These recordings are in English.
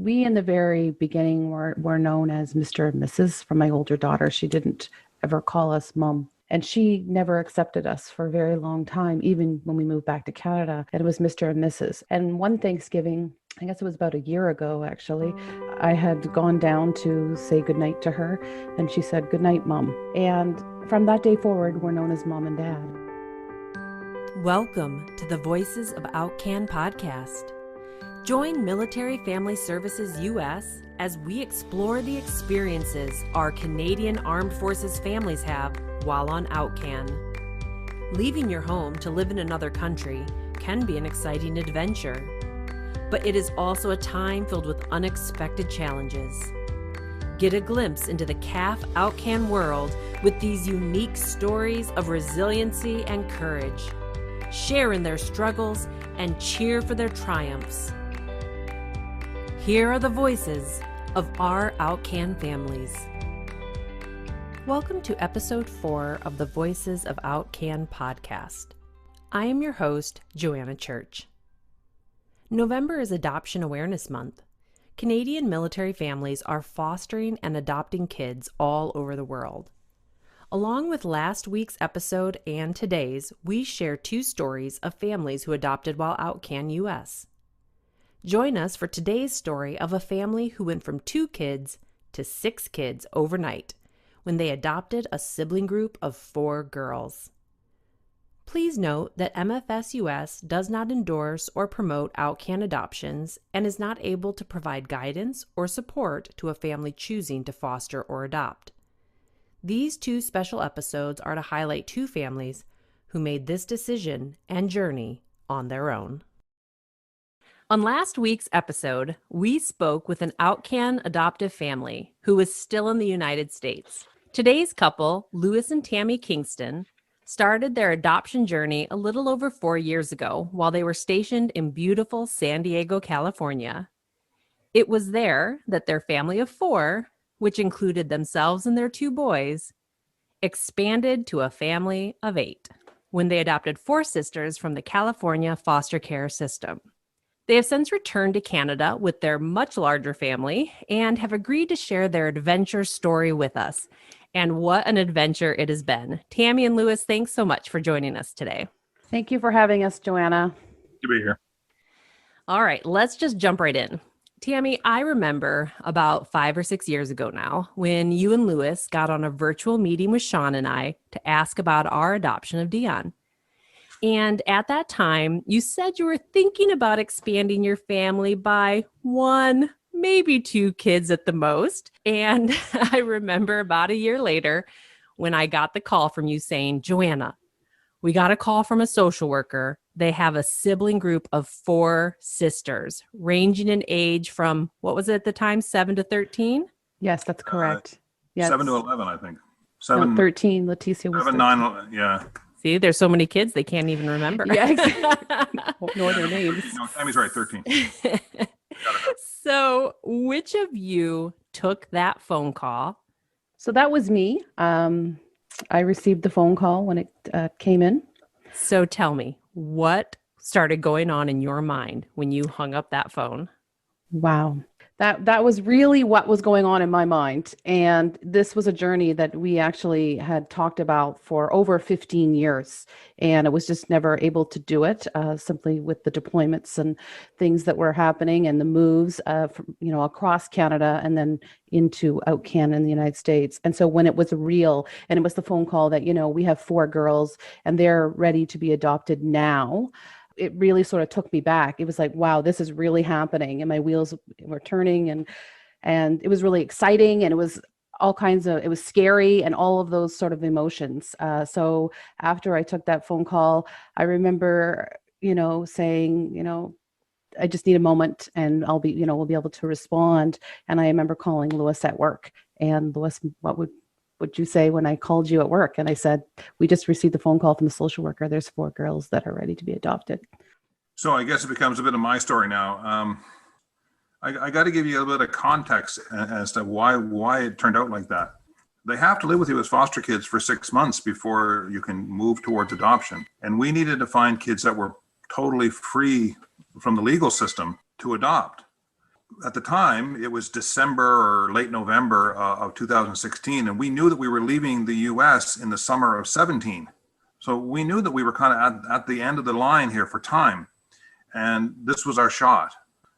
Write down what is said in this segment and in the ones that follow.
We in the very beginning were known as Mr. and Mrs. from my older daughter. She didn't ever call us mom. And she never accepted us for a very long time, even when we moved back to Canada. It was Mr. and Mrs. And one Thanksgiving, I guess it was about a year ago, actually, I had gone down to say goodnight to her, and she said, "Good night, Mom." And from that day forward, we're known as Mom and Dad. Welcome to the Voices of OUTCAN podcast. Join Military Family Services US as we explore the experiences our Canadian Armed Forces families have while on OUTCAN. Leaving your home to live in another country can be an exciting adventure, but it is also a time filled with unexpected challenges. Get a glimpse into the CAF OUTCAN world with these unique stories of resiliency and courage. Share in their struggles and cheer for their triumphs. Here are the voices of our OUTCAN families. Welcome to episode 4 of the Voices of OUTCAN podcast. I am your host, Joanna Church. November is Adoption Awareness Month. Canadian military families are fostering and adopting kids all over the world. Along with last week's episode and today's, we share 2 stories of families who adopted while OUTCAN US. Join us for today's story of a family who went from 2 kids to 6 kids overnight when they adopted a sibling group of 4 girls. Please note that MFS US does not endorse or promote OUTCAN adoptions and is not able to provide guidance or support to a family choosing to foster or adopt. These 2 special episodes are to highlight 2 families who made this decision and journey on their own. On last week's episode, we spoke with an OUTCAN adoptive family who was still in the United States. Today's couple, Lewis and Tammy Kingston, started their adoption journey a little over 4 years ago while they were stationed in beautiful San Diego, California. It was there that their family of 4, which included themselves and their 2 boys, expanded to a family of 8 when they adopted 4 sisters from the California foster care system. They have since returned to Canada with their much larger family and have agreed to share their adventure story with us. And what an adventure it has been. Tammy and Lewis, thanks so much for joining us today. Thank you for having us, Joanna. Good to be here. All right, let's just jump right in. Tammy, I remember about 5 or 6 years ago now when you and Lewis got on a virtual meeting with Sean and I to ask about our adoption of Dion. And at that time, you said you were thinking about expanding your family by 1, maybe 2 kids at the most. And I remember about a year later when I got the call from you saying, "Joanna, we got a call from a social worker. They have a sibling group of 4 sisters ranging in age from, what was it at the time, 7 to 13? Yes, that's correct. Yes. 7 to 11, I think. 13. Leticia was 7, 9, yeah. See, there's so many kids, they can't even remember. Yeah, exactly. Nor their names. No, Tammy's right, 13. So which of you took that phone call? So that was me. I received the phone call when it came in. So tell me, what started going on in your mind when you hung up that phone? Wow. That was really what was going on in my mind. And this was a journey that we actually had talked about for over 15 years. And it was just never able to do it simply with the deployments and things that were happening and the moves across Canada and then into OUTCAN in the United States. And so when it was real and it was the phone call that, we have 4 girls and they're ready to be adopted now, it really sort of took me back. It was like, wow, this is really happening. And my wheels were turning and it was really exciting. And it was it was scary and all of those sort of emotions. So after I took that phone call, I remember, saying, I just need a moment and I'll be, we'll be able to respond. And I remember calling Lewis at work and Lewis, what would you say when I called you at work? And I said, we just received the phone call from the social worker. There's 4 girls that are ready to be adopted. So I guess it becomes a bit of my story now. I got to give you a little bit of context as to why it turned out like that. They have to live with you as foster kids for 6 months before you can move towards adoption. And we needed to find kids that were totally free from the legal system to adopt. at the time, it was December or late November of 2016, and we knew that we were leaving the US in the summer of 17. So we knew that we were kind of at the end of the line here for time, and this was our shot.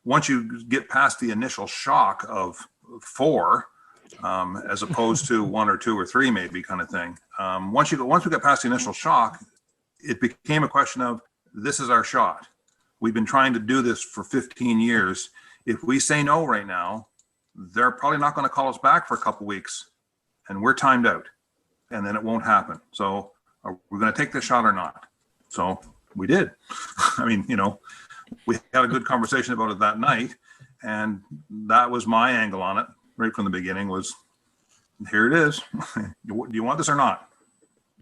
Once you get past the initial shock of 4, as opposed to 1 or 2 or 3 maybe kind of thing, once we got past the initial shock, it became a question of, this is our shot. We've been trying to do this for 15 years. If we say no right now, they're probably not going to call us back for a couple weeks, and we're timed out, and then it won't happen. So are we going to take this shot or not? So we did. I mean, we had a good conversation about it that night, and that was my angle on it right from the beginning was, here it is. Do you want this or not?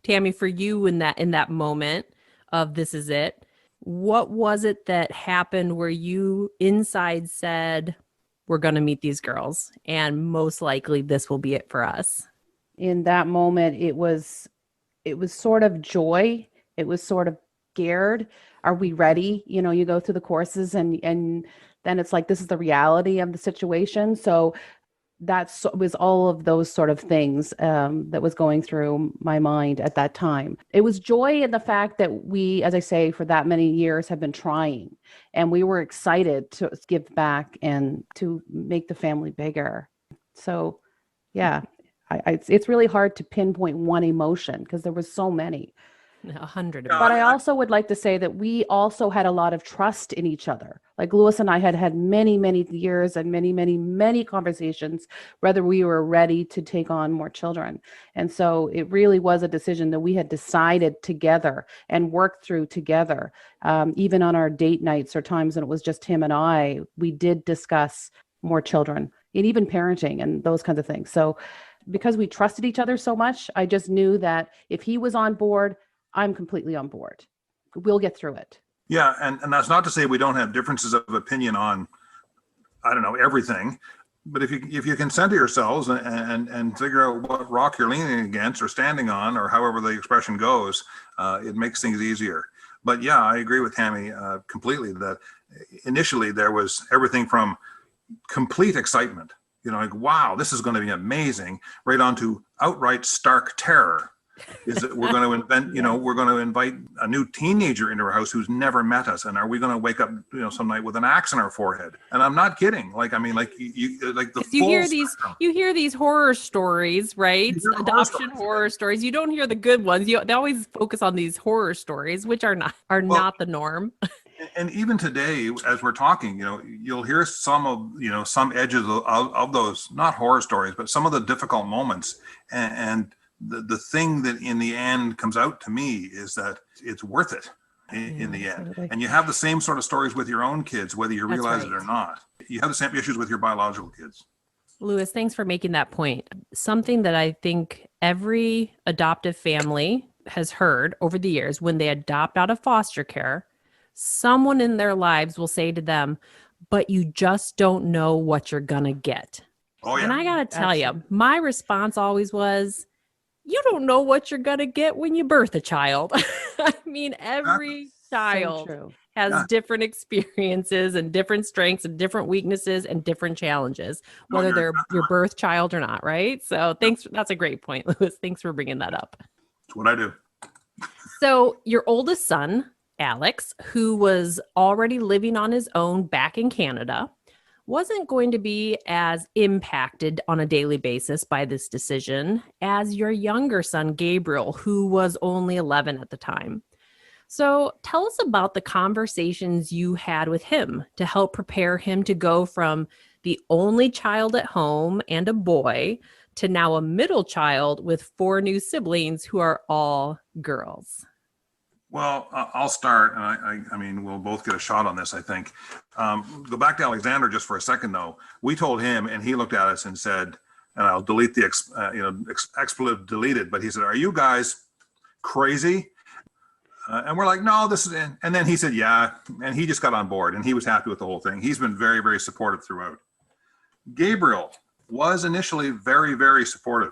Tammy, for you in that moment of this is it, what was it that happened where you inside said, we're going to meet these girls and most likely this will be it for us? In that moment, it was sort of joy. It was sort of scared. Are we ready? You go through the courses and then it's like, this is the reality of the situation. So was all of those sort of things that was going through my mind at that time. It was joy in the fact that we, as I say, for that many years have been trying, and we were excited to give back and to make the family bigger. So yeah, it's really hard to pinpoint one emotion because there was so many. 100. But I also would like to say that we also had a lot of trust in each other. Like Lewis and I had many, many years and many, many, many conversations, whether we were ready to take on more children. And so it really was a decision that we had decided together and worked through together. Even on our date nights or times when it was just him and I, we did discuss more children and even parenting and those kinds of things. So because we trusted each other so much, I just knew that if he was on board, I'm completely on board. We'll get through it. Yeah, and that's not to say we don't have differences of opinion on, I don't know, everything. But if you can center yourselves and figure out what rock you're leaning against or standing on, or however the expression goes, it makes things easier. But yeah, I agree with Tammy completely that initially there was everything from complete excitement, like, wow, this is going to be amazing, right on to outright stark terror. Is that we're going to we're going to invite a new teenager into our house who's never met us, and are we going to wake up, some night with an axe in our forehead? And I'm not kidding. You hear these horror stories, right? Adoption horror stories. You don't hear the good ones. They always focus on these horror stories, which are not the norm. And even today, as we're talking, you'll hear some of some edges of those, not horror stories, but some of the difficult moments, and the thing that in the end comes out to me is that it's worth it in the end. Absolutely. And you have the same sort of stories with your own kids, whether you realize it or not. You have the same issues with your biological kids. Lewis, thanks for making that point. Something that I think every adoptive family has heard over the years, when they adopt out of foster care, someone in their lives will say to them, but you just don't know what you're going to get. Oh, yeah. And I got to tell you, my response always was, you don't know what you're going to get when you birth a child. I mean, every child has different experiences and different strengths and different weaknesses and different challenges, whether they're your birth child or not, right? So thanks. That's a great point, Lewis. Thanks for bringing that up. That's what I do. So your oldest son, Alex, who was already living on his own back in Canada, wasn't going to be as impacted on a daily basis by this decision as your younger son, Gabriel, who was only 11 at the time. So tell us about the conversations you had with him to help prepare him to go from the only child at home and a boy to now a middle child with 4 new siblings who are all girls. Well, I'll start, and I mean, we'll both get a shot on this, I think. Go back to Alexander just for a second, though. We told him, and he looked at us and said, and I'll delete the expletive deleted, but he said, "Are you guys crazy?" And we're like, "No, this is," and then he said, "Yeah," and he just got on board, and he was happy with the whole thing. He's been very, very supportive throughout. Gabriel was initially very, very supportive.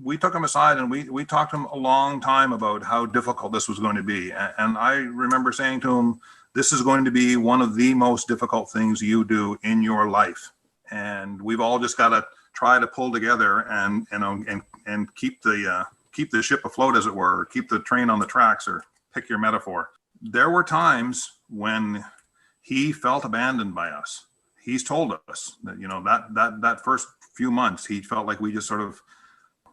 We took him aside and we talked to him a long time about how difficult this was going to be. And I remember saying to him, this is going to be one of the most difficult things you do in your life. And we've all just got to try to pull together and keep the ship afloat, as it were, or keep the train on the tracks, or pick your metaphor. There were times when he felt abandoned by us. He's told us that, that first few months, he felt like we just sort of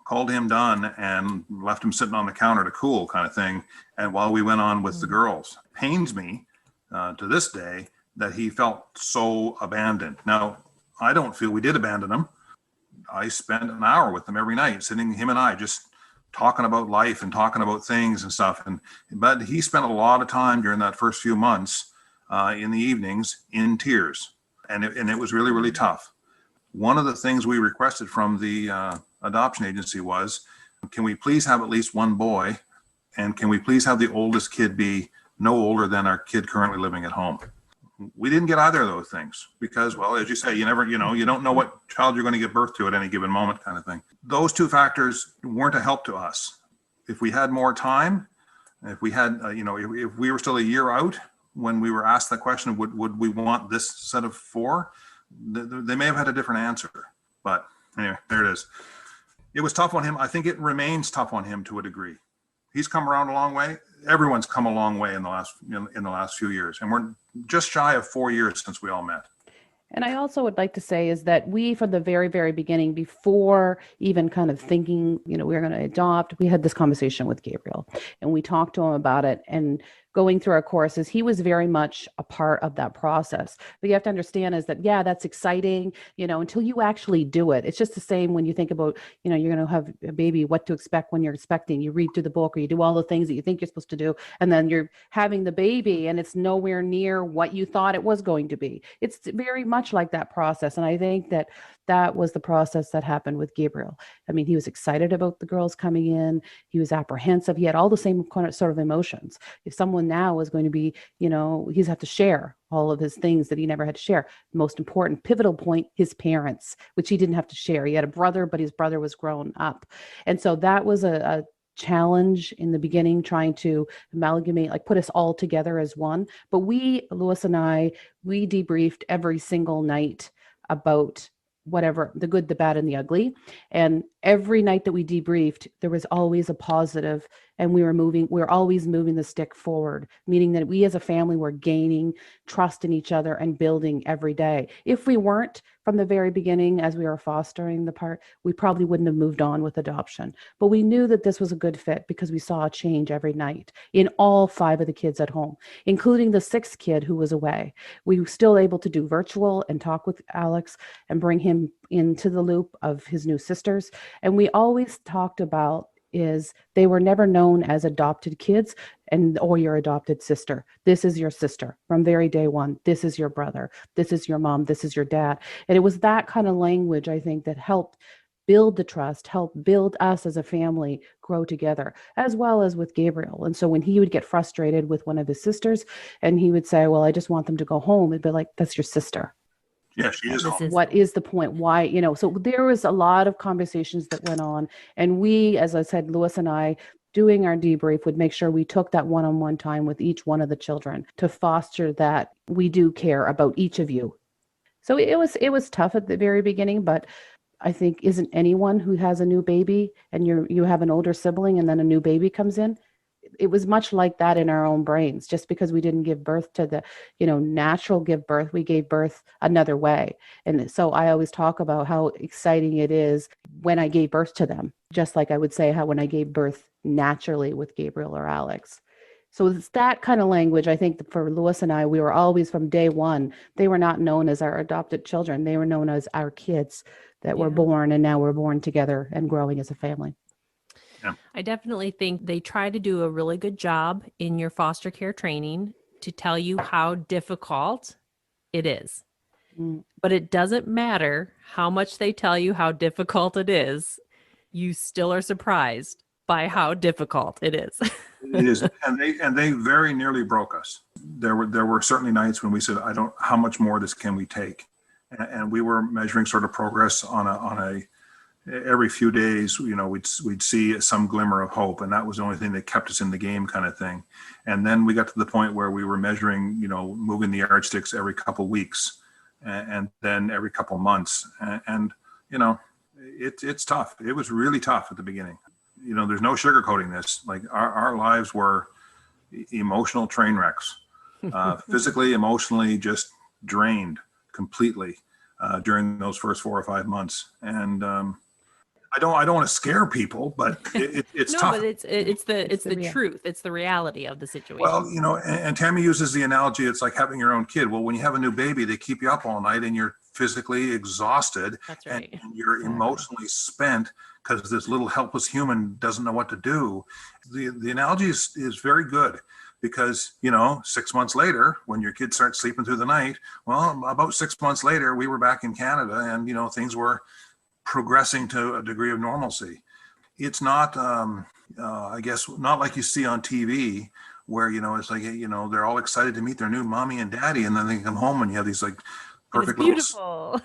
called him done and left him sitting on the counter to cool, kind of thing. And while we went on with the girls, it pains me to this day that he felt so abandoned. Now, I don't feel we did abandon him. I spent an hour with him every night, him and I, just talking about life and talking about things and stuff. But he spent a lot of time during that first few months in the evenings in tears. And it was really, really tough. One of the things we requested from the adoption agency was, can we please have at least one boy? And can we please have the oldest kid be no older than our kid currently living at home? We didn't get either of those things because, well, as you say, you don't know what child you're going to give birth to at any given moment, kind of thing. Those two factors weren't a help to us. If we had more time, if we had, if we were still a year out when we were asked that question, would we want this set of four? They may have had a different answer, but anyway, there it is. It was tough on him. I think it remains tough on him to a degree. He's come around a long way. Everyone's come a long way in the last few years, and we're just shy of 4 years since we all met. And I also would like to say is that we, from the very, very beginning, before even kind of thinking, we were going to adopt, we had this conversation with Gabriel, and we talked to him about it. And going through our courses, he was very much a part of that process. But you have to understand is that, yeah, that's exciting, until you actually do it. It's just the same when you think about, you're going to have a baby, what to expect when you're expecting. You read through the book or you do all the things that you think you're supposed to do. And then you're having the baby and it's nowhere near what you thought it was going to be. It's very much like that process. And I think that was the process that happened with Gabriel. I mean, he was excited about the girls coming in. He was apprehensive. He had all the same kind of sort of emotions. If someone now is going to be, he's have to share all of his things that he never had to share. Most important pivotal point, his parents, which he didn't have to share. He had a brother, but his brother was grown up. And so that was a challenge in the beginning, trying to amalgamate, like put us all together as one. But Louis and I, we debriefed every single night about whatever, the good, the bad, and the ugly. And every night that we debriefed, there was always a positive, and we were always moving the stick forward, meaning that we as a family were gaining trust in each other and building every day. If we weren't from the very beginning, as we were fostering the part, we probably wouldn't have moved on with adoption. But we knew that this was a good fit because we saw a change every night in all 5 of the kids at home, including the 6th kid who was away. We were still able to do virtual and talk with Alex and bring him into the loop of his new sisters. And we always talked about is they were never known as adopted kids or your adopted sister. This is your sister from very day one. This is your brother. This is your mom. This is your dad. And it was that kind of language, I think, that helped build the trust, help build us as a family grow together, as well as with Gabriel. And so when he would get frustrated with one of his sisters and he would say, well, I just want them to go home, it'd be like, that's your sister. Yeah, she is home. What is the point? Why, so there was a lot of conversations that went on. And we, as I said, Louis and I, doing our debrief, would make sure we took that one-on-one time with each one of the children to foster that we do care about each of you. So it was tough at the very beginning, but I think isn't anyone who has a new baby and you have an older sibling and then a new baby comes in, it was much like that in our own brains. Just because we didn't give birth to the, natural give birth, we gave birth another way. And so I always talk about how exciting it is when I gave birth to them, just like I would say how when I gave birth naturally with Gabriel or Alex. So it's that kind of language. I think for Louis and I, we were always from day one, they were not known as our adopted children. They were known as our kids that were born, and now we're born together and growing as a family. Yeah. I definitely think they try to do a really good job in your foster care training to tell you how difficult it is. But it doesn't matter how much they tell you how difficult it is. You still are surprised by how difficult it is. It is. And they very nearly broke us. There were certainly nights when we said, how much more of this can we take? And we were measuring sort of progress on a every few days, we'd see some glimmer of hope, and that was the only thing that kept us in the game, kind of thing. And then we got to the point where we were measuring, moving the yardsticks every couple weeks, and then every couple months, and it's tough. It was really tough at the beginning. There's no sugarcoating this. Like our lives were emotional train wrecks, physically, emotionally, just drained completely during those first 4 or 5 months, and I don't want to scare people, but it's no, tough. But it's the truth. It's the reality of the situation. Well, and Tammy uses the analogy, it's like having your own kid. Well, when you have a new baby, they keep you up all night and you're physically exhausted. That's right. And you're emotionally spent because this little helpless human doesn't know what to do. The analogy is very good because, 6 months later, when your kid starts sleeping through the night, well, about 6 months later, we were back in Canada and, things were progressing to a degree of normalcy. It's not, I guess, not like you see on TV where, it's like, they're all excited to meet their new mommy and daddy. And then they come home and you have these like perfect little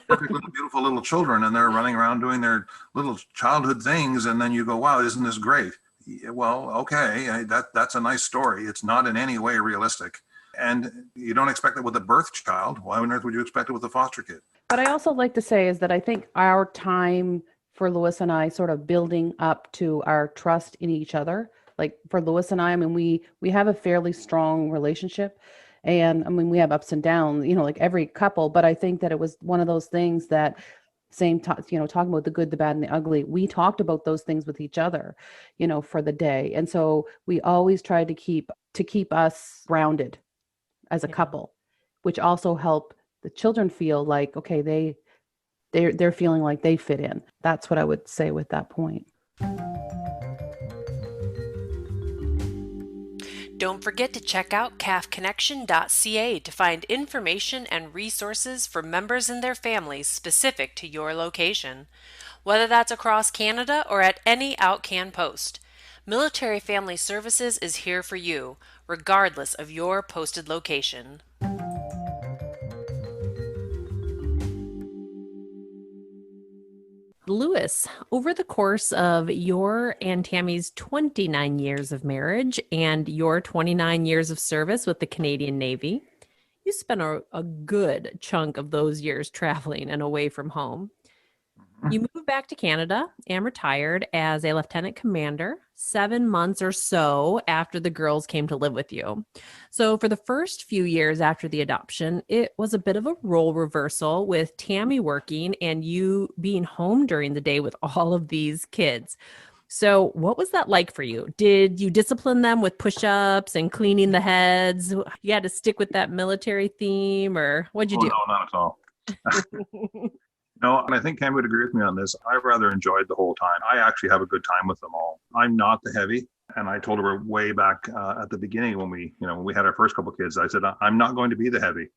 beautiful little children, and they're running around doing their little childhood things. And then you go, wow, isn't this great? Well, okay, that's a nice story. It's not in any way realistic. And you don't expect it with a birth child. Why on earth would you expect it with a foster kid? But I also like to say is that I think our time for Lewis and I sort of building up to our trust in each other, like for Lewis and I mean, we have a fairly strong relationship, and I mean, we have ups and downs, like every couple, but I think that it was one of those things that talking about the good, the bad, and the ugly, we talked about those things with each other, for the day. And so we always tried to keep us grounded as a couple, which also helped the children feel like, okay, they're feeling like they fit in. That's what I would say with that point. Don't forget to check out calfconnection.ca to find information and resources for members and their families specific to your location. Whether that's across Canada or at any OUTCAN post, Military Family Services is here for you, regardless of your posted location. Lewis, over the course of your and Tammy's 29 years of marriage and your 29 years of service with the Canadian Navy, you spent a good chunk of those years traveling and away from home. You moved back to Canada and retired as a lieutenant commander 7 months or so after the girls came to live with you. So for the first few years after the adoption, it was a bit of a role reversal with Tammy working and you being home during the day with all of these kids. So what was that like for you? Did you discipline them with push-ups and cleaning the heads? You had to stick with that military theme, or what'd you do? No, not at all. No, and I think Cam would agree with me on this. I rather enjoyed the whole time. I actually have a good time with them all. I'm not the heavy. And I told her way back at the beginning when we had our first couple kids, I said, I'm not going to be the heavy.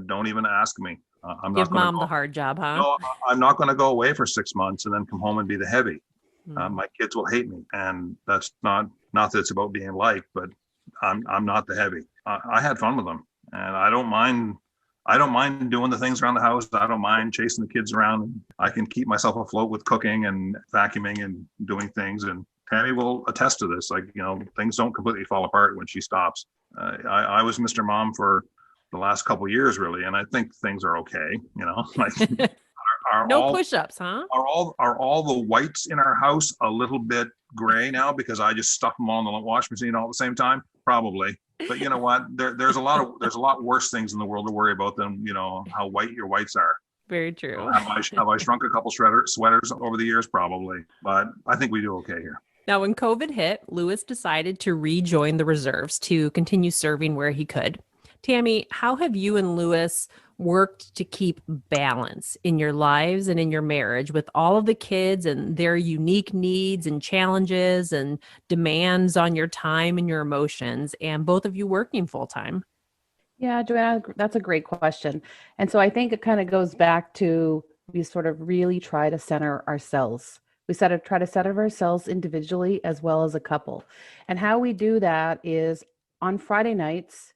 Don't even ask me. I'm Give not going mom the hard job, huh? No, I'm not going to go away for 6 months and then come home and be the heavy. My kids will hate me. And that's not that it's about being liked, but I'm not the heavy. I had fun with them, and I don't mind doing the things around the house. I don't mind chasing the kids around. I can keep myself afloat with cooking and vacuuming and doing things. And Tammy will attest to this. Like, things don't completely fall apart when she stops. I was Mr. Mom for the last couple of years, really. And I think things are okay. Like no push-ups, huh? Are all the whites in our house a little bit gray now because I just stuff them all in the wash machine all at the same time? Probably. But you know what? There's a lot worse things in the world to worry about than how white your whites are. Very true. Have I shrunk a couple sweaters over the years? Probably, but I think we do okay here. Now, when COVID hit, Lewis decided to rejoin the reserves to continue serving where he could. Tammy, how have you and Lewis worked to keep balance in your lives and in your marriage with all of the kids and their unique needs and challenges and demands on your time and your emotions, and both of you working full time? Yeah, Joanna, that's a great question. And so I think it kind of goes back to, we sort of really try to center ourselves. We try to center ourselves individually as well as a couple. And how we do that is on Friday nights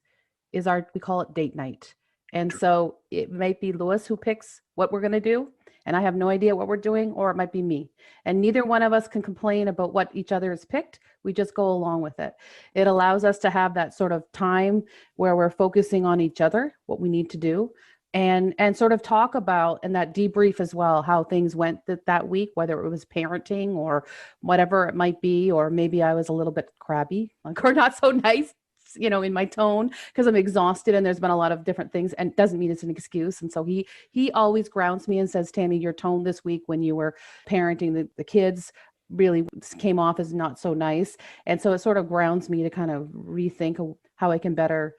we call it date night. And so it might be Lewis who picks what we're going to do. and I have no idea what we're doing, or it might be me. And neither one of us can complain about what each other has picked. We just go along with it. It allows us to have that sort of time where we're focusing on each other, what we need to do, and sort of talk about, and that debrief as well, how things went that week, whether it was parenting or whatever it might be, or maybe I was a little bit crabby, like, or not so nice, in my tone, because I'm exhausted and there's been a lot of different things, and it doesn't mean it's an excuse. And so he always grounds me and says, Tammy, your tone this week when you were parenting the kids really came off as not so nice. And so it sort of grounds me to kind of rethink how I can better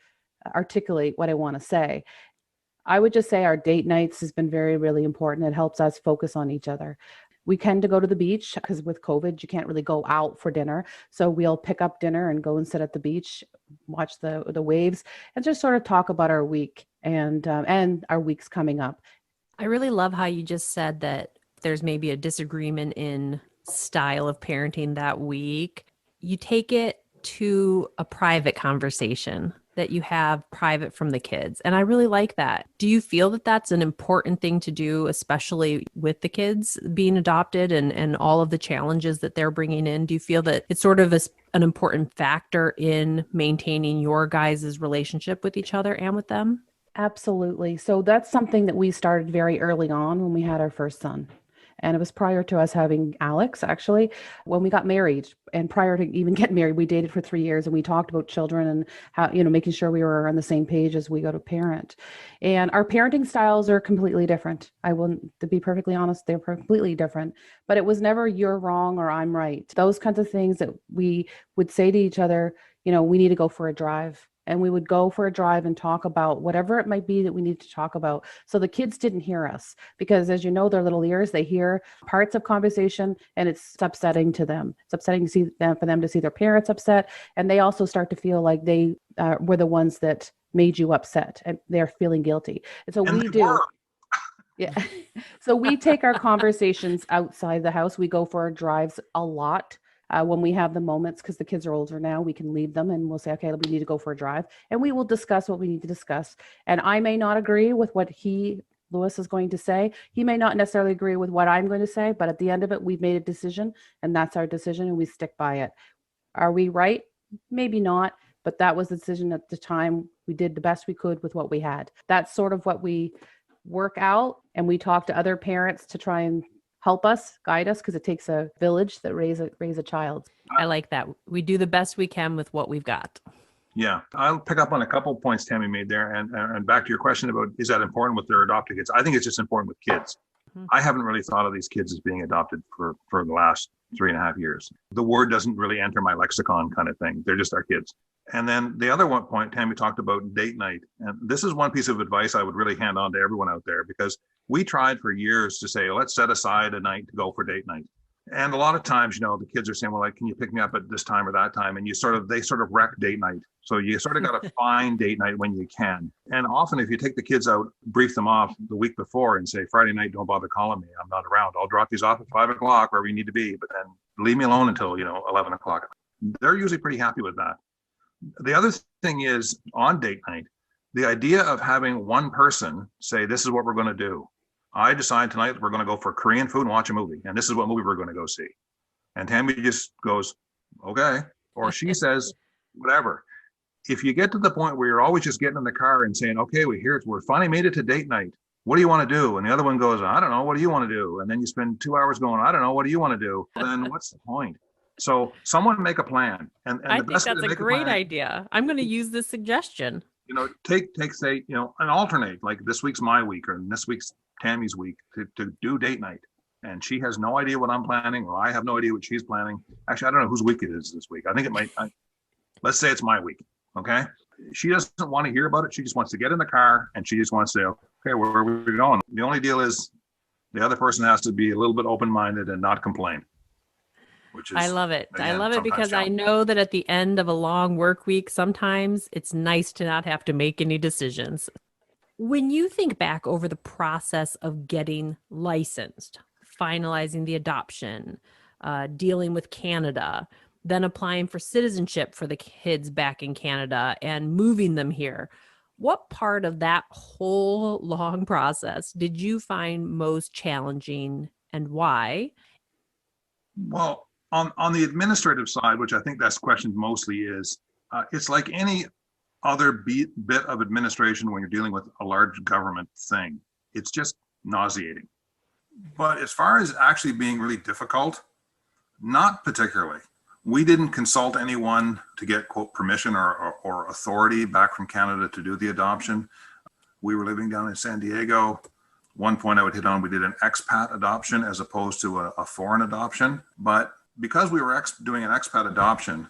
articulate what I want to say. I would just say our date nights has been very, really important. It helps us focus on each other. We tend to go to the beach because with COVID, you can't really go out for dinner. So we'll pick up dinner and go and sit at the beach, watch the waves, and just sort of talk about our week and our weeks coming up. I really love how you just said that there's maybe a disagreement in style of parenting that week. You take it to a private conversation that you have private from the kids. And I really like that. Do you feel that that's an important thing to do, especially with the kids being adopted and all of the challenges that they're bringing in? Do you feel that it's sort of an important factor in maintaining your guys' relationship with each other and with them? Absolutely. So that's something that we started very early on when we had our first son. And it was prior to us having Alex, actually, when we got married. And prior to even getting married, we dated for 3 years and we talked about children and how, making sure we were on the same page as we go to parent. And our parenting styles are completely different. To be perfectly honest, they're completely different. But it was never you're wrong or I'm right. Those kinds of things that we would say to each other, we need to go for a drive. And we would go for a drive and talk about whatever it might be that we need to talk about. So the kids didn't hear us because, as you know, their little ears, they hear parts of conversation and it's upsetting to them. It's upsetting for them to see their parents upset. And they also start to feel like they were the ones that made you upset and they're feeling guilty. And so we do. Yeah. So we take our conversations outside the house. We go for our drives a lot. When we have the moments, because the kids are older now, we can leave them and we'll say, okay, we need to go for a drive, and we will discuss what we need to discuss. And I may not agree with what Louis is going to say. He may not necessarily agree with what I'm going to say, but at the end of it, we've made a decision and that's our decision and we stick by it. Are we right? Maybe not, but that was the decision at the time. We did the best we could with what we had. That's sort of what we work out, and we talk to other parents to try and help us, guide us, because it takes a village that raise a child. I like that. We do the best we can with what we've got. Yeah, I'll pick up on a couple of points Tammy made there, and back to your question about is that important with their adopted kids? I think it's just important with kids. Mm-hmm. I haven't really thought of these kids as being adopted for the last 3.5 years. The word doesn't really enter my lexicon, kind of thing. They're just our kids. And then the other one point Tammy talked about, date night. And this is one piece of advice I would really hand on to everyone out there, because we tried for years to say, let's set aside a night to go for date night. And a lot of times, the kids are saying, well, like, can you pick me up at this time or that time? And they sort of wreck date night. So you sort of got to find date night when you can. And often if you take the kids out, brief them off the week before and say, Friday night, don't bother calling me. I'm not around. I'll drop these off at 5 o'clock wherever you need to be, but then leave me alone until, 11 o'clock. They're usually pretty happy with that. The other thing is, on date night, the idea of having one person say, this is what we're going to do. I decide tonight that we're going to go for Korean food and watch a movie. And this is what movie we're going to go see. And Tammy just goes, okay. Or she says, whatever. If you get to the point where you're always just getting in the car and saying, okay, we're finally made it to date night. What do you want to do? And the other one goes, I don't know. What do you want to do? And then you spend 2 hours going, I don't know. What do you want to do? Then what's the point? So someone make a plan. And I think that's a great idea. I'm going to use this suggestion. Take say, and alternate, like this week's my week or this week's Tammy's week to do date night. And she has no idea what I'm planning, or I have no idea what she's planning. Actually, I don't know whose week it is this week. I think it might, let's say it's my week. Okay. She doesn't want to hear about it. She just wants to get in the car and she just wants to say, okay, where are we going? The only deal is the other person has to be a little bit open-minded and not complain. I love it. Again, I love it because I know that at the end of a long work week, sometimes it's nice to not have to make any decisions. When you think back over the process of getting licensed, finalizing the adoption, dealing with Canada, then applying for citizenship for the kids back in Canada and moving them here, What part of that whole long process did you find most challenging and why? Well, on the administrative side, which I think that's questioned mostly, is it's like any other bit of administration when you're dealing with a large government thing. It's just nauseating. But as far as actually being really difficult, not particularly. We didn't consult anyone to get, quote, permission or authority back from Canada to do the adoption. We were living down in San Diego. One point I would hit on, we did an expat adoption as opposed to a foreign adoption. But because we were doing an expat adoption,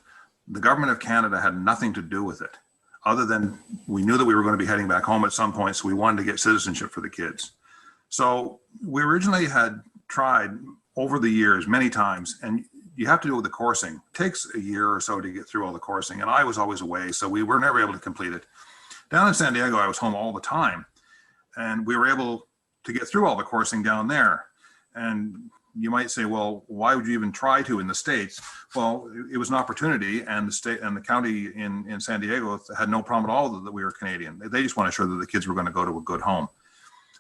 the government of Canada had nothing to do with it, other than we knew that we were going to be heading back home at some point, so we wanted to get citizenship for the kids. So we originally had tried over the years many times, and you have to do it with the coursing. It takes a year or so to get through all the coursing, and I was always away, so we were never able to complete it. Down in San Diego, I was home all the time, and we were able to get through all the coursing down there. And you might say, well, why would you even try to in the States? Well, it was an opportunity, and the state and the county in San Diego had no problem at all that we were Canadian. They just wanted to ensure that the kids were going to go to a good home.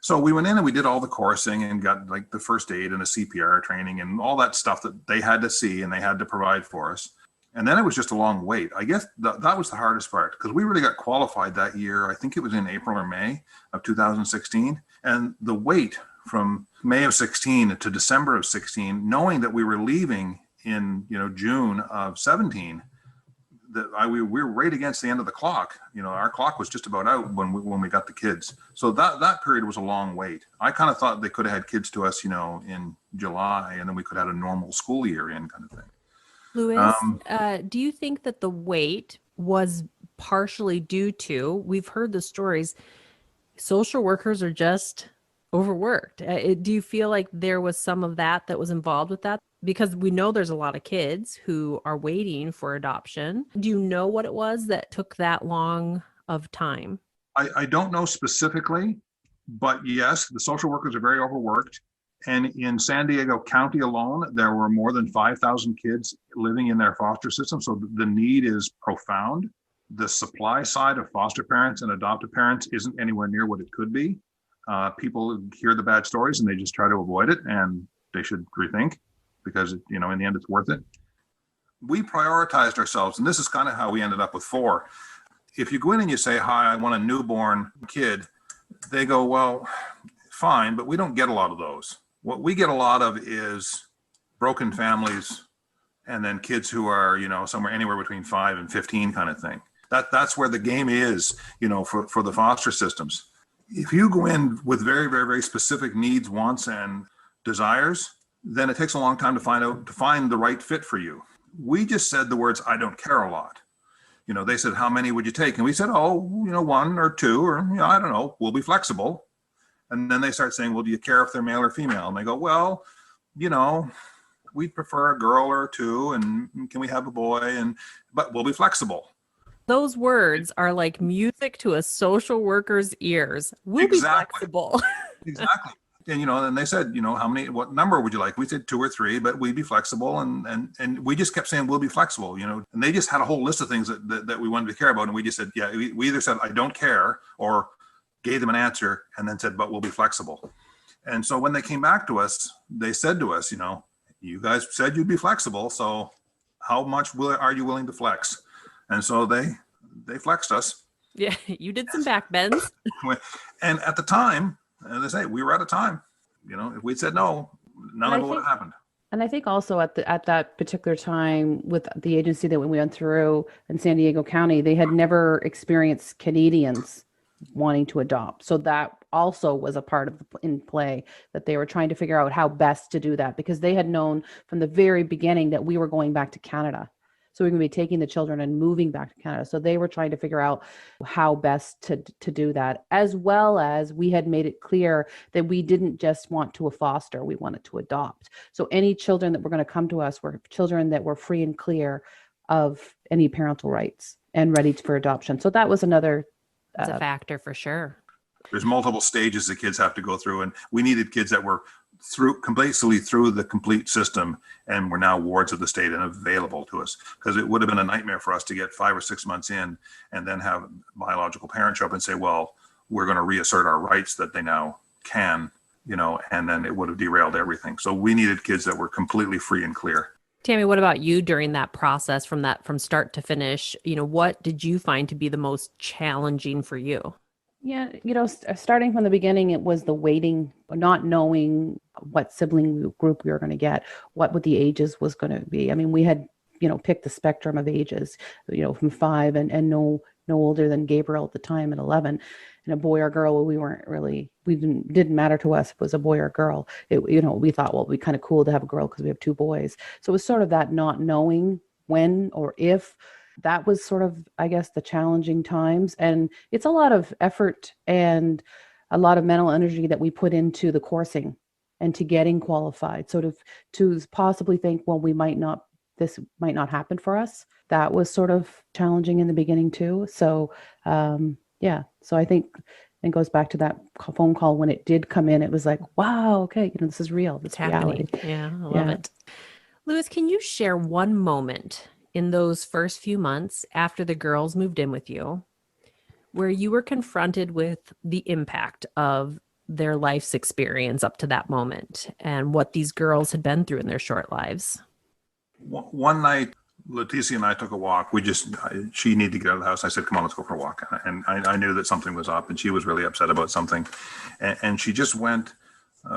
So we went in and we did all the coursing and got like the first aid and the CPR training and all that stuff that they had to see and they had to provide for us. And then it was just a long wait. I guess that was the hardest part, because we really got qualified that year. I think it was in April or May of 2016. And the wait from May of 16 to December of 16, knowing that we were leaving in June of 17, that we were right against the end of the clock. Our clock was just about out when we got the kids. So that period was a long wait. I kind of thought they could have had kids to us, in July, and then we could have had a normal school year in kind of thing. Louis, do you think that the wait was partially due to, we've heard the stories, social workers are just overworked. Do you feel like there was some of that was involved with that? Because we know there's a lot of kids who are waiting for adoption. Do you know what it was that took that long of time? I don't know specifically, but yes, the social workers are very overworked. And in San Diego County alone, there were more than 5,000 kids living in their foster system. So the need is profound. The supply side of foster parents and adoptive parents isn't anywhere near what it could be. People hear the bad stories and they just try to avoid it, and they should rethink, because in the end it's worth it. We prioritized ourselves, and this is kind of how we ended up with 4. If you go in and you say, hi, I want a newborn kid, they go, well, fine, but we don't get a lot of those. What we get a lot of is broken families, and then kids who are, somewhere anywhere between 5 and 15 kind of thing. That's where the game is, for the foster systems. If you go in with very, very, very specific needs, wants, and desires, then it takes a long time to find the right fit for you. We just said the words, I don't care a lot. They said, how many would you take? And we said, 1 or 2, or, I don't know, we'll be flexible. And then they start saying, well, do you care if they're male or female? And they go, well, we'd prefer a girl or 2, and can we have a boy? But we'll be flexible. Those words are like music to a social worker's ears. We'll be flexible. Exactly. And, and they said, what number would you like? We said 2 or 3, but we'd be flexible. And we just kept saying, we'll be flexible, and they just had a whole list of things that we wanted to care about. And we just said, yeah, we either said, I don't care, or gave them an answer and then said, but we'll be flexible. And so when they came back to us, they said to us, you guys said you'd be flexible. So how much are you willing to flex? And so they flexed us. Yeah, you did some back bends. And at the time, as I say, we were out of time. If we'd said no, none of it would have happened. And I think also at that particular time with the agency that we went through in San Diego County, they had never experienced Canadians wanting to adopt. So that also was a part of in play, that they were trying to figure out how best to do that, because they had known from the very beginning that we were going back to Canada. So we're going to be taking the children and moving back to Canada. So they were trying to figure out how best to do that, as well as we had made it clear that we didn't just want to foster, we wanted to adopt. So any children that were going to come to us were children that were free and clear of any parental rights and ready for adoption. So that was another It's a factor for sure. There's multiple stages that kids have to go through, and we needed kids that were completely through the complete system, and we're now wards of the state and available to us, because it would have been a nightmare for us to get 5 or 6 months in and then have biological parents show up and say, well, we're going to reassert our rights that they now can, and then it would have derailed everything. So we needed kids that were completely free and clear. Tammy, what about you during that process from start to finish? What did you find to be the most challenging for you? Yeah, starting from the beginning, it was the waiting, not knowing what sibling group we were going to get, what the ages was going to be. I mean, we had, picked the spectrum of ages, from 5 and no older than Gabriel at the time at 11, and a boy or girl. Didn't matter to us if it was a boy or girl. We thought, well, it'd be kind of cool to have a girl because we have 2 boys. So it was sort of that not knowing when or if. That was sort of, I guess, the challenging times. And it's a lot of effort and a lot of mental energy that we put into the coursing and to getting qualified. So to possibly think, well, this might not happen for us. That was sort of challenging in the beginning too. So, so I think it goes back to that phone call when it did come in. It was like, wow, okay, this is real. This is reality. Yeah, I love it. Lewis, can you share one moment in those first few months after the girls moved in with you, where you were confronted with the impact of their life's experience up to that moment and what these girls had been through in their short lives? One night, Leticia and I took a walk. She needed to get out of the house. I said, come on, let's go for a walk. And I knew that something was up, and she was really upset about something. And she just went.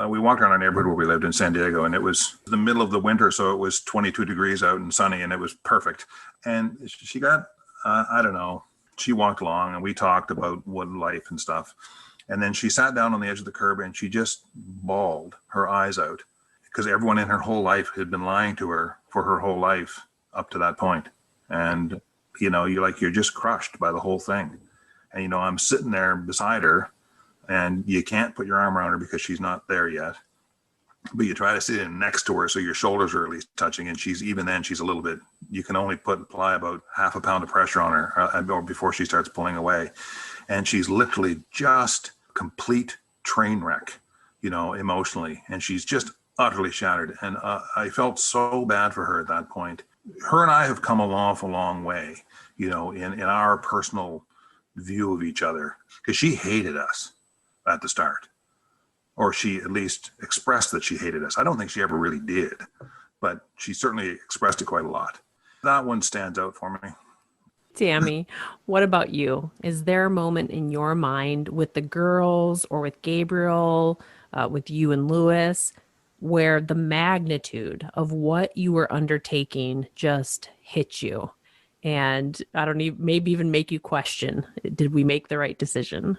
We walked around our neighborhood where we lived in San Diego, and it was the middle of the winter, so it was 22 degrees out and sunny, and it was perfect. And she got, I don't know, she walked along, and we talked about life and stuff. And then she sat down on the edge of the curb, and she just bawled her eyes out, because everyone in her whole life had been lying to her for her whole life up to that point. And, you're just crushed by the whole thing. And, I'm sitting there beside her, and you can't put your arm around her because she's not there yet, but you try to sit in next to her so your shoulders are at least touching, and she's a little bit, you can only apply about half a pound of pressure on her or before she starts pulling away. And she's literally just complete train wreck, emotionally, and she's just utterly shattered. And I felt so bad for her at that point. Her and I have come a long way, in our personal view of each other, because she hated us at the start, or she at least expressed that she hated us. I don't think she ever really did, but she certainly expressed it quite a lot. That one stands out for me. Tammy, what about you? Is there a moment in your mind with the girls or with Gabriel, with you and Lewis, where the magnitude of what you were undertaking just hit you? And I don't even, maybe even make you question, did we make the right decision?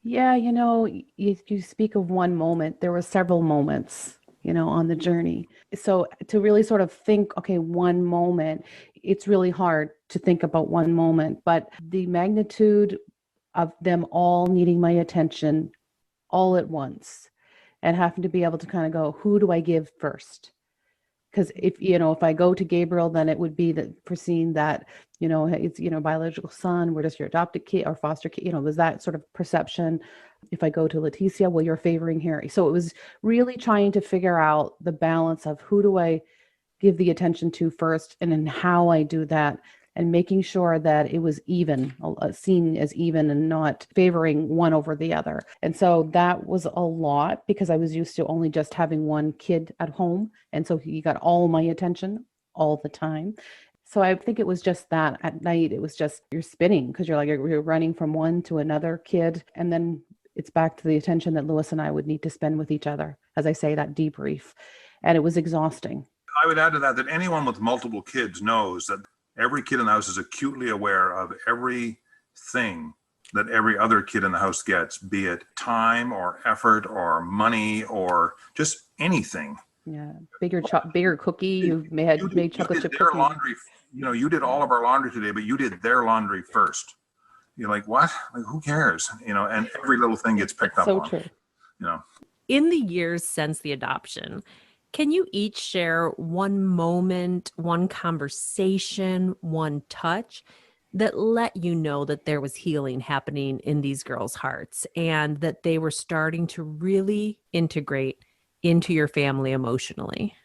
Yeah, you speak of one moment. There were several moments, on the journey. So to really sort of think, okay, one moment, it's really hard to think about one moment, but the magnitude of them all needing my attention all at once and having to be able to kind of go, who do I give first? Because if I go to Gabriel, then it would be foreseen that, it's, biological son, we're just your adopted kid or foster kid, there's that sort of perception. If I go to Leticia, well, you're favoring Harry. So it was really trying to figure out the balance of who do I give the attention to first, and then how I do that, and making sure that it was even, seen as even and not favoring one over the other. And so that was a lot, because I was used to only just having one kid at home. And so he got all my attention all the time. So I think it was just that at night, it was just, you're spinning because you're running from one to another kid. And then it's back to the attention that Lewis and I would need to spend with each other. As I say, that debrief. And it was exhausting. I would add to that anyone with multiple kids knows that every kid in the house is acutely aware of everything that every other kid in the house gets, be it time or effort or money or just anything. Yeah, bigger cookie. You made chocolate chip cookie. Laundry. You did all of our laundry today, but you did their laundry first. You're like, what? Like, who cares? And every little thing gets picked up on. So true. In the years since the adoption, can you each share one moment, one conversation, one touch that let you know that there was healing happening in these girls' hearts and that they were starting to really integrate into your family emotionally?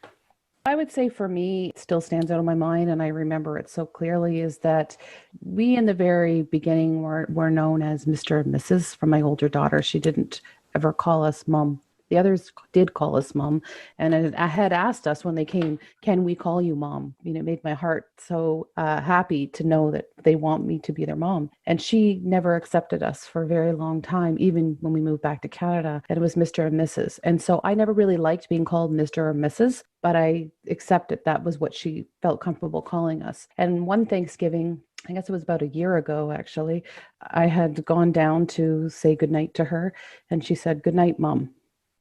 I would say for me, it still stands out in my mind, and I remember it so clearly, is that we in the very beginning were known as Mr. and Mrs. from my older daughter. She didn't ever call us mom. The others did call us mom. And I had asked us when they came, can we call you mom? You know, it made my heart so happy to know that they want me to be their mom. And she never accepted us for a very long time, even when we moved back to Canada. And it was Mr. and Mrs. And so I never really liked being called Mr. or Mrs., but I accepted that was what she felt comfortable calling us. And one Thanksgiving, I guess it was about a year ago, actually, I had gone down to say goodnight to her, and she said, "Good night, Mom."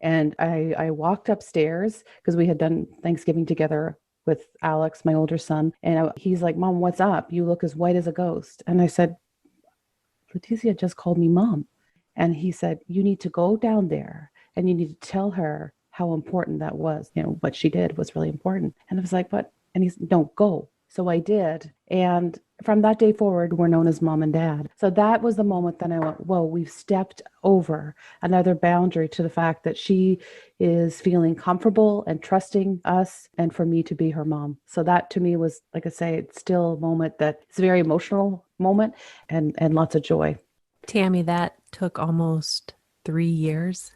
And I walked upstairs because we had done Thanksgiving together with Alex, my older son. And he's like, "Mom, what's up? You look as white as a ghost." And I said, "Leticia just called me mom." And he said, "You need to go down there and you need to tell her how important that was. You know, what she did was really important." And I was like, "What?" And he's, "Don't go." So I did. And from that day forward, we're known as mom and dad. So that was the moment that I went, whoa, we've stepped over another boundary to the fact that she is feeling comfortable and trusting us and for me to be her mom. So that to me was, like I say, it's still a moment that it's a very emotional moment and lots of joy. Tammy, that took almost 3 years.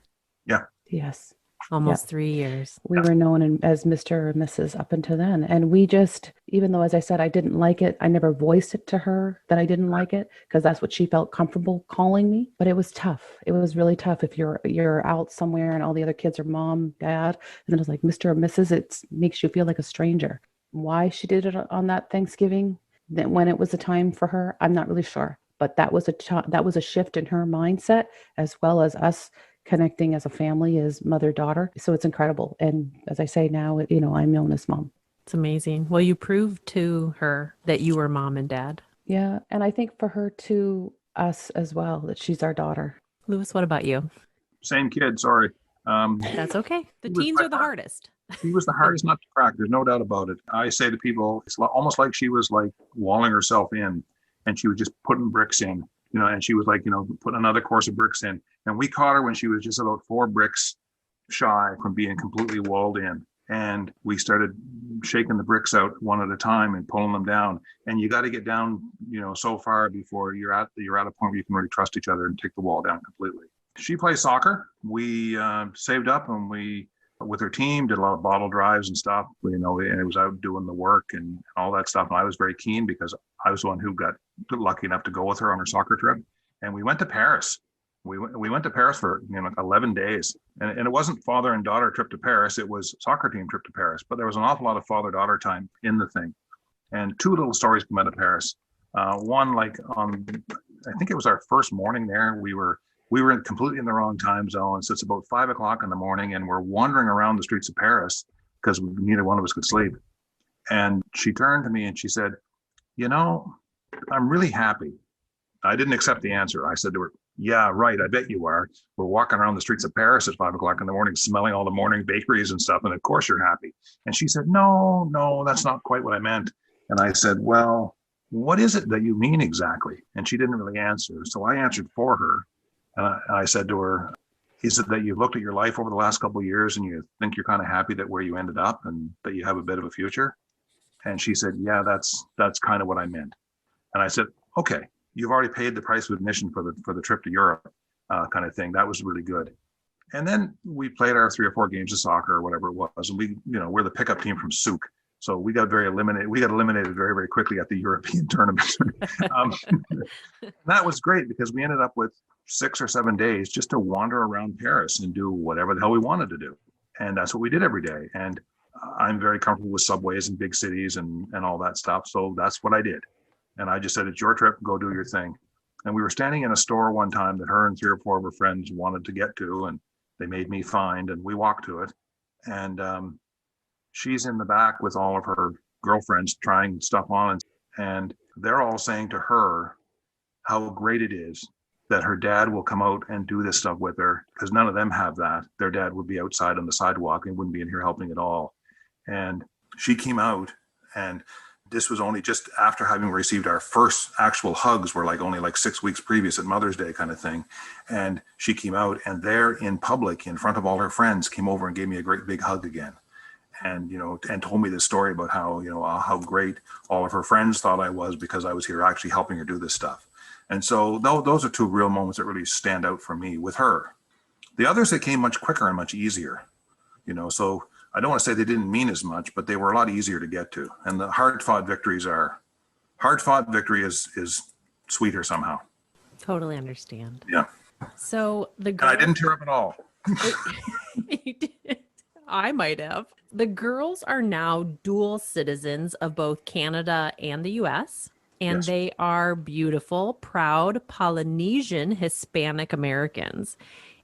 Yeah. Yes. Almost 3 years. We were known as Mr. or Mrs. up until then. And we just, even though, as I said, I didn't like it, I never voiced it to her that I didn't like it because that's what she felt comfortable calling me. But it was tough. It was really tough if you're out somewhere and all the other kids are mom, dad, and then it's like Mr. or Mrs. It makes you feel like a stranger. Why she did it on that Thanksgiving, then when it was a time for her, I'm not really sure. But that was a shift in her mindset, as well as us connecting as a family, as mother-daughter. So it's incredible. And as I say now, I'm known as mom. It's amazing. Well, you proved to her that you were mom and dad. Yeah. And I think for her to us as well, that she's our daughter. Lewis, what about you? Same kid, sorry. That's okay. The teens are the hardest. She was the hardest nut to crack. There's no doubt about it. I say to people, it's almost like she was like walling herself in, and she was just putting bricks in, and she was like, putting another course of bricks in. And we caught her when she was just about 4 bricks shy from being completely walled in. And we started shaking the bricks out one at a time and pulling them down. And you got to get down, so far before you're at a point where you can really trust each other and take the wall down completely. She plays soccer. We saved up and we, with her team, did a lot of bottle drives and stuff. And it was out doing the work and all that stuff. And I was very keen because I was the one who got lucky enough to go with her on her soccer trip. And we went to Paris. We went to Paris for 11 days. And it wasn't father and daughter trip to Paris. It was soccer team trip to Paris. But there was an awful lot of father-daughter time in the thing. And 2 little stories come out of Paris. One, like I think it was our first morning there. We were completely in the wrong time zone. So it's about 5 o'clock in the morning and we're wandering around the streets of Paris because neither one of us could sleep. And she turned to me and she said, "I'm really happy." I didn't accept the answer. I said to her, "Yeah, right. I bet you are. We're walking around the streets of Paris at 5 o'clock in the morning, smelling all the morning bakeries and stuff. And of course you're happy." And she said, No, that's not quite what I meant. And I said, "Well, what is it that you mean exactly?" And she didn't really answer. So I answered for her. And I said to her, "Is it that you've looked at your life over the last couple of years and you think you're kind of happy that where you ended up and that you have a bit of a future?" And she said, "Yeah, that's kind of what I meant." And I said, "Okay, you've already paid the price of admission for the trip to Europe, kind of thing. That was really good." And then we played our 3 or 4 games of soccer or whatever it was. And we're the pickup team from Souk. So we got eliminated very, very quickly at the European tournament. That was great because we ended up with 6 or 7 days just to wander around Paris and do whatever the hell we wanted to do. And that's what we did every day. And I'm very comfortable with subways and big cities and all that stuff. So that's what I did. And I just said, "It's your trip, go do your thing." And we were standing in a store one time that her and 3 or 4 of her friends wanted to get to, and they made me find, and we walked to it. And she's in the back with all of her girlfriends trying stuff on, and they're all saying to her how great it is that her dad will come out and do this stuff with her, because none of them have that. Their dad would be outside on the sidewalk and wouldn't be in here helping at all. And she came out and This was only just after having received our first actual hugs, were like only like 6 weeks previous at Mother's Day kind of thing. And she came out, and there in public, in front of all her friends, came over and gave me a great big hug again. And, and told me this story about how, how great all of her friends thought I was because I was here actually helping her do this stuff. And so those are two real moments that really stand out for me with her. The others, they came much quicker and much easier, so I don't want to say they didn't mean as much, but they were a lot easier to get to. And the hard fought victory is sweeter somehow. Totally understand. Yeah. So and I didn't tear up at all. You did. I might have. The girls are now dual citizens of both Canada and the US, and Yes. they are beautiful, proud Polynesian Hispanic Americans.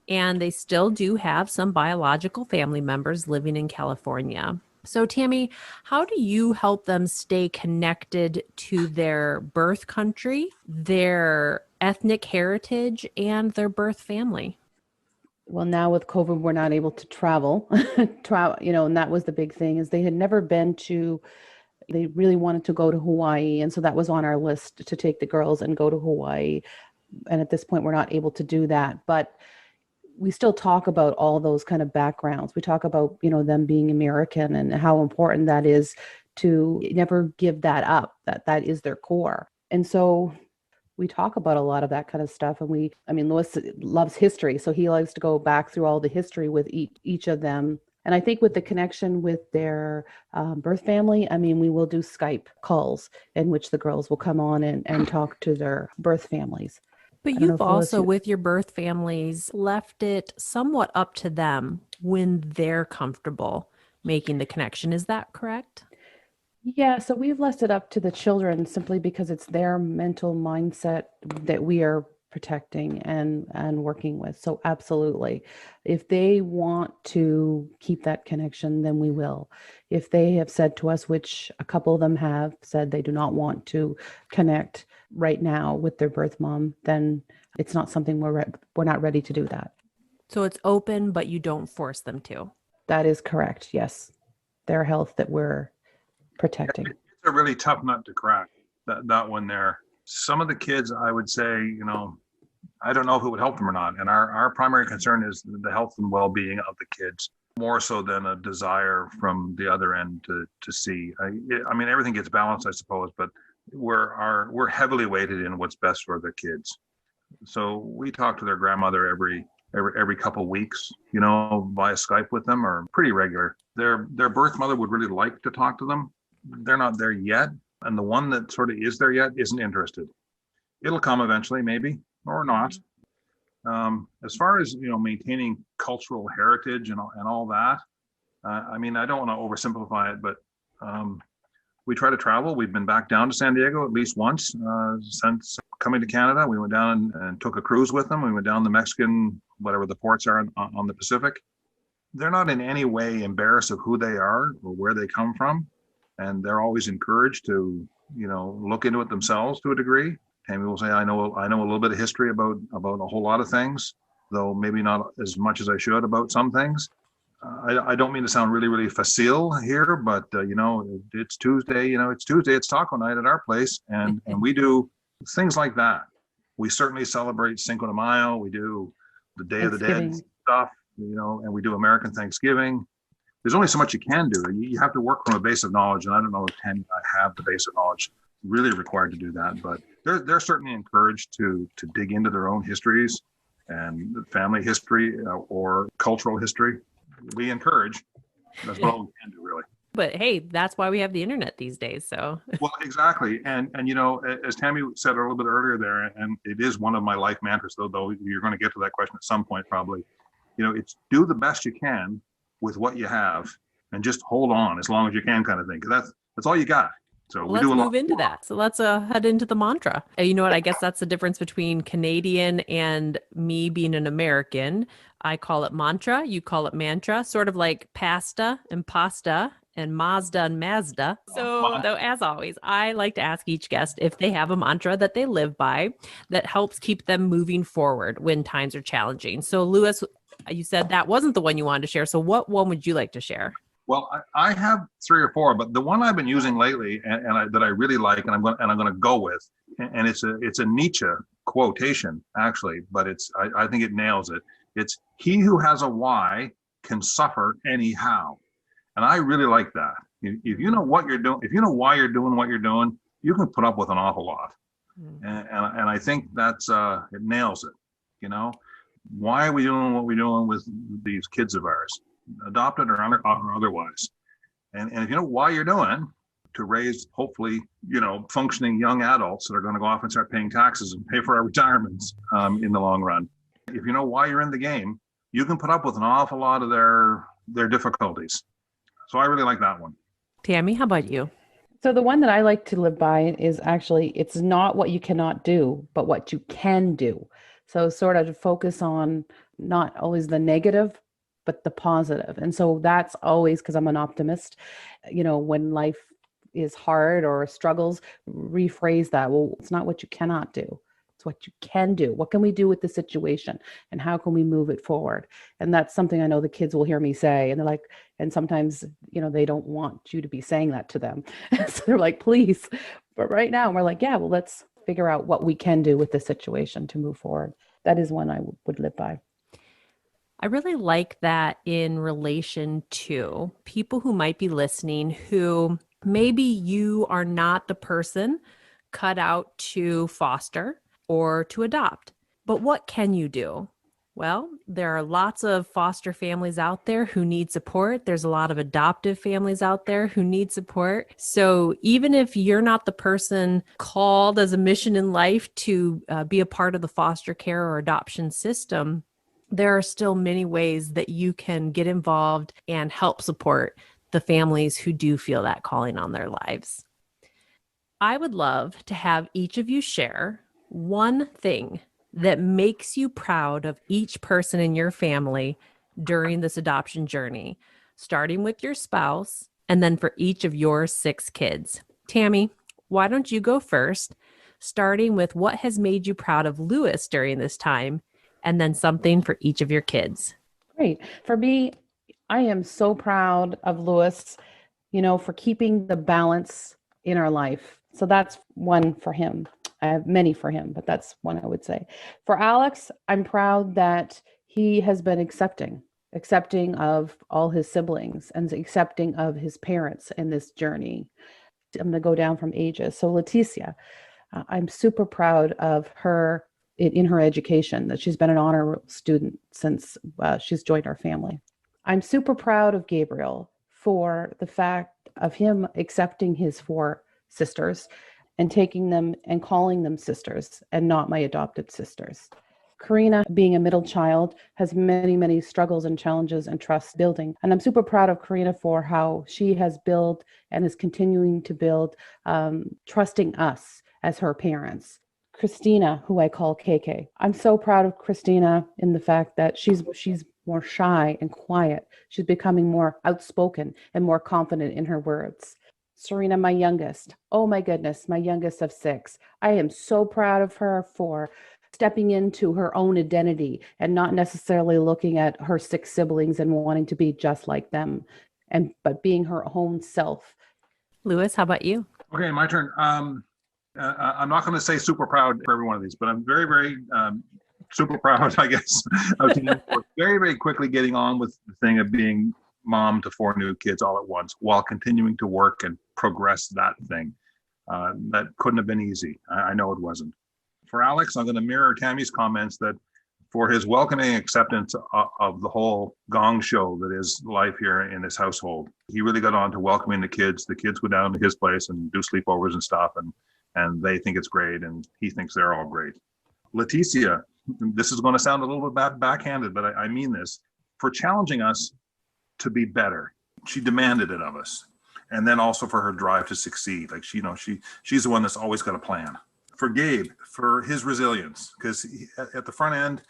And they still do have some biological family members living in California. So, Tammy, how do you help them stay connected to their birth country, their ethnic heritage, and their birth family? Well, now with COVID, we're not able to travel, and that was the big thing, is they had never been to, they really wanted to go to Hawaii. And so that was on our list to take the girls and go to Hawaii. And at this point, we're not able to do that. But we still talk about all those kind of backgrounds. We talk about, them being American and how important that is, to never give that up, that is their core. And so we talk about a lot of that kind of stuff. And Louis loves history. So he likes to go back through all the history with each of them. And I think with the connection with their birth family, we will do Skype calls in which the girls will come on and talk to their birth families. But you've also, with your birth families, left it somewhat up to them when they're comfortable making the connection. Is that correct? Yeah, so we've left it up to the children simply because it's their mental mindset that we are protecting and working with. So absolutely. If they want to keep that connection, then we will. If they have said to us, which a couple of them have said they do not want to connect right now with their birth mom, then it's not something we're not ready to do that. So it's open, but you don't force them to. That is correct. Yes. Their health that we're protecting. It's a really tough nut to crack, that one there. Some of the kids, I would say, I don't know if it would help them or not. And our primary concern is the health and well-being of the kids, more so than a desire from the other end to see. Everything gets balanced, I suppose, but we're heavily weighted in what's best for the kids. So we talk to their grandmother every couple weeks, via Skype with them, or pretty regular. Their birth mother would really like to talk to them. They're not there yet. And the one that sort of is there yet isn't interested. It'll come eventually, maybe, or not. As far as, maintaining cultural heritage and all that, I don't want to oversimplify it, but we try to travel. We've been back down to San Diego at least once since coming to Canada. We went down and took a cruise with them. We went down the Mexican, whatever the ports are on the Pacific. They're not in any way embarrassed of who they are or where they come from. And they're always encouraged to, look into it themselves to a degree. And we will say, I know a little bit of history about a whole lot of things, though maybe not as much as I should about some things. I don't mean to sound really, really facile here, but, it's Tuesday, it's taco night at our place. And we do things like that. We certainly celebrate Cinco de Mayo. We do the Day of the Dead stuff, and we do American Thanksgiving. There's only so much you can do. You have to work from a base of knowledge. And I don't know if I have the base of knowledge really required to do that, but they're certainly encouraged to dig into their own histories and family history or cultural history. We encourage. That's what all we can do, really. But hey, that's why we have the internet these days. So well, exactly. And as Tammy said a little bit earlier there, and it is one of my life mantras, though you're going to get to that question at some point probably. It's do the best you can with what you have and just hold on as long as you can, kind of thing. That's all you got. So let's move into that. So let's head into the mantra. You know what? I guess that's the difference between Canadian and me being an American. I call it mantra. You call it mantra, sort of like pasta and pasta and Mazda and Mazda. So though, as always, I like to ask each guest if they have a mantra that they live by that helps keep them moving forward when times are challenging. So Louis, you said that wasn't the one you wanted to share. So what one would you like to share? Well, I have three or four, but the one I've been using lately that I really like, and I'm going to go with, and it's a Nietzsche quotation actually, but I think it nails it. It's he who has a why can suffer anyhow, and I really like that. If you know what you're doing, if you know why you're doing what you're doing, you can put up with an awful lot, and I think that's it nails it. You know, why are we doing what we're doing with these kids of ours, adopted or otherwise? And if you know why you're doing, to raise hopefully, functioning young adults that are going to go off and start paying taxes and pay for our retirements in the long run. If you know why you're in the game, you can put up with an awful lot of their difficulties. So I really like that one. Tammy, how about you? So the one that I like to live by is actually, it's not what you cannot do, but what you can do. So sort of to focus on not always the negative, but the positive. And so that's always, because I'm an optimist, when life is hard or struggles, rephrase that. Well, it's not what you cannot do. It's what you can do. What can we do with the situation and how can we move it forward? And that's something I know the kids will hear me say. And they're like, and sometimes, they don't want you to be saying that to them. So they're like, please. But right now we're like, yeah, well, let's figure out what we can do with the situation to move forward. That is one I would live by. I really like that in relation to people who might be listening who maybe you are not the person cut out to foster or to adopt. But what can you do? Well, there are lots of foster families out there who need support. There's a lot of adoptive families out there who need support. So even if you're not the person called as a mission in life to be a part of the foster care or adoption system, there are still many ways that you can get involved and help support the families who do feel that calling on their lives. I would love to have each of you share one thing that makes you proud of each person in your family during this adoption journey, starting with your spouse and then for each of your 6 kids. Tammy, why don't you go first, starting with what has made you proud of Lewis during this time, and then something for each of your kids. Great. For me, I am so proud of Lewis, for keeping the balance in our life. So that's one for him. I have many for him, but that's one I would say. For Alex, I'm proud that he has been accepting of all his siblings and accepting of his parents in this journey. I'm going to go down from ages. So Leticia, I'm super proud of her in her education, that she's been an honor student since she's joined our family. I'm super proud of Gabriel for the fact of him accepting his 4 sisters and taking them and calling them sisters and not my adopted sisters. Karina, being a middle child, has many, many struggles and challenges and trust building. And I'm super proud of Karina for how she has built and is continuing to build, trusting us as her parents. Christina, who I call KK. I'm so proud of Christina in the fact that she's more shy and quiet. She's becoming more outspoken and more confident in her words. Serena, my youngest. Oh my goodness, my youngest of 6. I am so proud of her for stepping into her own identity and not necessarily looking at her 6 siblings and wanting to be just like them, but being her own self. Lewis, how about you? Okay, my turn. I'm not going to say super proud for every one of these, but I'm very, very super proud, I guess, of Tina for very, very quickly getting on with the thing of being mom to 4 new kids all at once while continuing to work and progress that thing. That couldn't have been easy. I know it wasn't. For Alex, I'm going to mirror Tammy's comments that for his welcoming acceptance of the whole gong show that is life here in his household. He really got on to welcoming the kids. The kids go down to his place and do sleepovers and stuff, and they think it's great, and he thinks they're all great. Leticia, this is going to sound a little bit backhanded, but I mean this, for challenging us to be better. She demanded it of us. And then also for her drive to succeed. Like, she's the one that's always got a plan. For Gabe, for his resilience, because at the front end,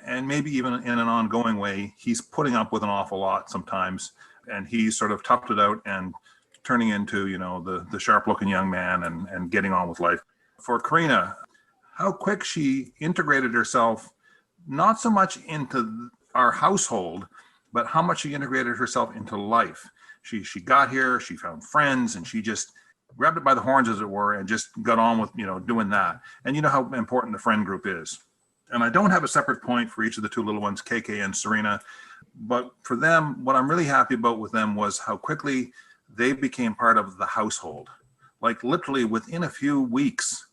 and maybe even in an ongoing way, he's putting up with an awful lot sometimes, and he's sort of toughed it out and turning into, the sharp-looking young man and getting on with life. For Karina, how quick she integrated herself, not so much into our household, but how much she integrated herself into life. She got here, she found friends, and she just grabbed it by the horns, as it were, and just got on with, doing that. And you know how important the friend group is. And I don't have a separate point for each of the two little ones, KK and Serena. But for them, what I'm really happy about with them was how quickly they became part of the household. Like literally within a few weeks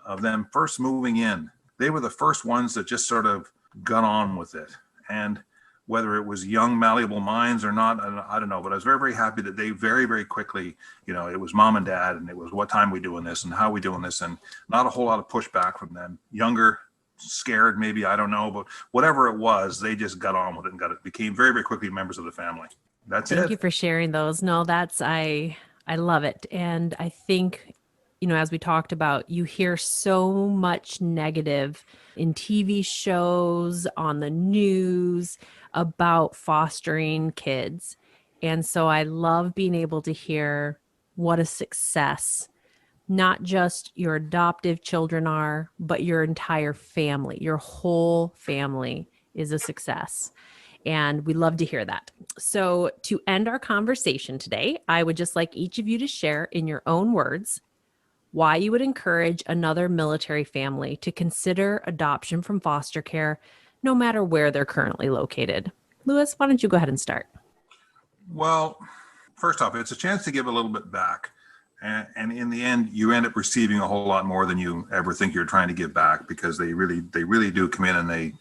of them first moving in, they were the first ones that just sort of got on with it. And whether it was young, malleable minds or not, I don't know. But I was very, very happy that they very, very quickly, it was mom and dad, and it was what time we doing this and how we doing this, and not a whole lot of pushback from them. Younger, scared maybe, I don't know, but whatever it was, they just got on with it and became very, very quickly members of the family. That's it. Thank you for sharing those. No, I love it. And I think, as we talked about, you hear so much negative in TV shows, on the news about fostering kids. And so I love being able to hear what a success not just your adoptive children are, but your entire family, your whole family is a success. And we love to hear that. So to end our conversation today, I would just like each of you to share in your own words why you would encourage another military family to consider adoption from foster care, no matter where they're currently located. Louis, why don't you go ahead and start? Well, first off, it's a chance to give a little bit back. And in the end, you end up receiving a whole lot more than you ever think you're trying to give back, because they really do come in and they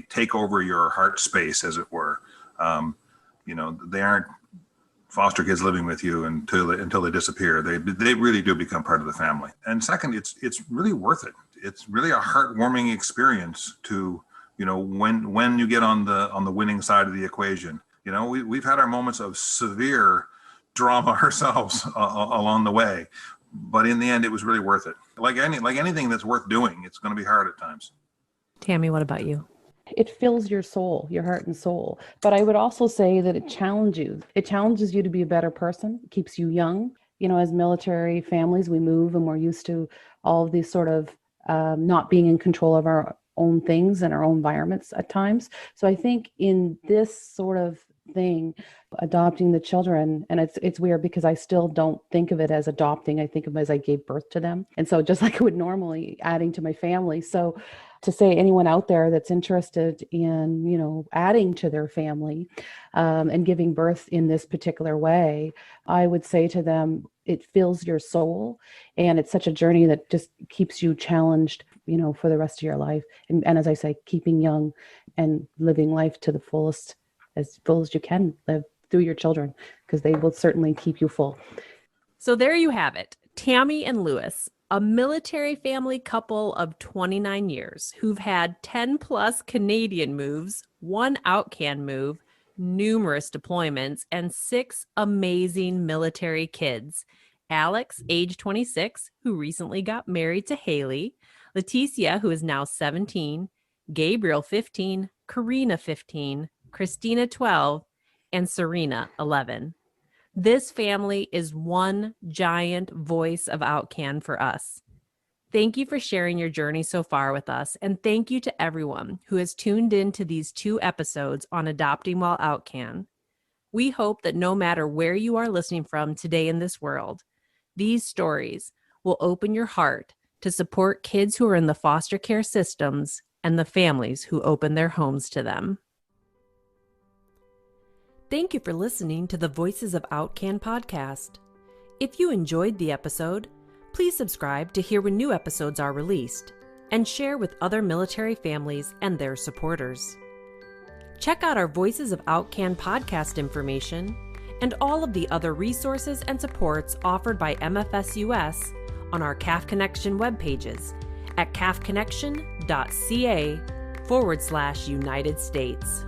take over your heart space, as it were. They aren't foster kids living with you until they disappear. They really do become part of the family. And second, it's really worth it. It's really a heartwarming experience to, when you get on the winning side of the equation. We've had our moments of severe drama ourselves along the way, but in the end, it was really worth it. Like anything that's worth doing, it's going to be hard at times. Tammy, what about you? It fills your soul, your heart and soul. But I would also say that it challenges you. It challenges you to be a better person, keeps you young. As military families, we move and we're used to all of these sort of not being in control of our own things and our own environments at times. So I think in this sort of thing, adopting the children, and it's weird because I still don't think of it as adopting. I think of it as I gave birth to them. And so just like I would normally, adding to my family. So to say anyone out there that's interested in, adding to their family and giving birth in this particular way, I would say to them, it fills your soul. And it's such a journey that just keeps you challenged, for the rest of your life. And as I say, keeping young and living life to the fullest, as full as you can live through your children, because they will certainly keep you full. So there you have it. Tammy and Louis, a military family couple of 29 years who've had 10 plus Canadian moves, 1 OUTCAN move, numerous deployments, and 6 amazing military kids. Alex, age 26, who recently got married to Haley, Leticia, who is now 17, Gabriel, 15, Karina, 15, Christina, 12, and Serena, 11. This family is one giant voice of OUTCAN for us. Thank you for sharing your journey so far with us, and thank you to everyone who has tuned in to these 2 episodes on adopting while OUTCAN. We hope that no matter where you are listening from today in this world, these stories will open your heart to support kids who are in the foster care systems and the families who open their homes to them. Thank you for listening to the Voices of OUTCAN podcast. If you enjoyed the episode, please subscribe to hear when new episodes are released and share with other military families and their supporters. Check out our Voices of OUTCAN podcast information and all of the other resources and supports offered by MFSUS on our CAF Connection web pages at cafconnection.ca/United States.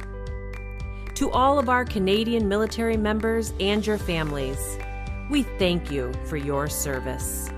To all of our Canadian military members and your families, we thank you for your service.